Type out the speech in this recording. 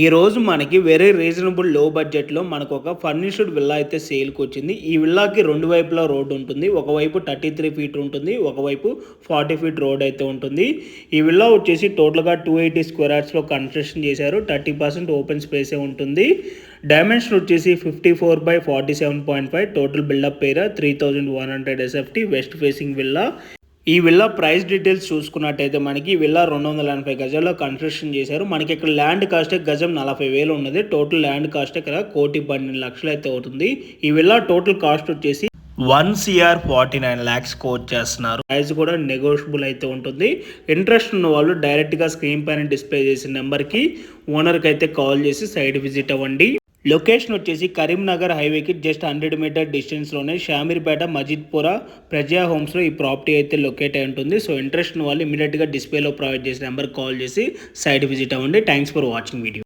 ఈ రోజు మనకి వెరీ రీజనబుల్ లో బడ్జెట్‌లో మనకొక ఫర్నిష్డ్ విల్లా అయితే సేల్‌కొచ్చింది. ఈ విల్లాకి 2 వైపులా రోడ్ ఉంటుంది. ఒకవైపు 33 ఫీట్ ఉంటుంది. ఒకవైపు 40 ఫీట్ రోడ్ అయితే ఉంటుంది. ఈ విల్లా వచ్చేసి టోటల్‌గా 280 స్క్వేర్ యార్డ్స్‌లో కన్స్ట్రక్షన్ చేశారు. 30% ఓపెన్ స్పేసే ఉంటుంది. డైమెన్షన్ వచ్చేసి 54/47.5 total buildup area 3100 SFT west facing villa. ఈ విల్లా ప్రైస్ డీటెయిల్స్ చూసుకున్నట్టయితే మనకి ఈ విల్లా 280 గజాల్లో కన్స్ట్రక్షన్ చేశారు. మనకి ఇక్కడ ల్యాండ్ కాస్ట్ గజం 40,000 ఉన్నది. టోటల్ ల్యాండ్ కాస్ట్ ఇక్కడ 1,12,00,000 అయితే అవుతుంది. ఈ విల్లా టోటల్ కాస్ట్ వచ్చేసి 1,49 lakhs కోట్ చేస్తున్నారు. ప్రైస్ కూడా నెగోషియబుల్ అయితే ఉంటుంది. ఇంట్రెస్ట్ ఉన్న వాళ్ళు డైరెక్ట్గా స్క్రీన్ పైన డిస్ప్లే చేసిన నెంబర్కి ఓనర్కి అయితే కాల్ చేసి సైట్ విజిట్ అవ్వండి. లొకేషన్ వచ్చేసి కరీంనగర్ హైవేకి జస్ట్ 100 మీటర్ డిస్టెన్స్లోనే షామీర్పేట మజిద్పుర ప్రజా హోమ్స్లో ఈ ప్రాపర్టీ అయితే లొకేట్ అయి ఉంటుంది. సో ఇంట్రెస్ట్ ఉన్న వాళ్ళు ఇమీడియట్గా డిస్ప్లేలో ప్రొవైడ్ చేసిన నెంబర్కి కాల్ చేసి సైట్ విజిట్ అవ్వండి. Thanks for watching video.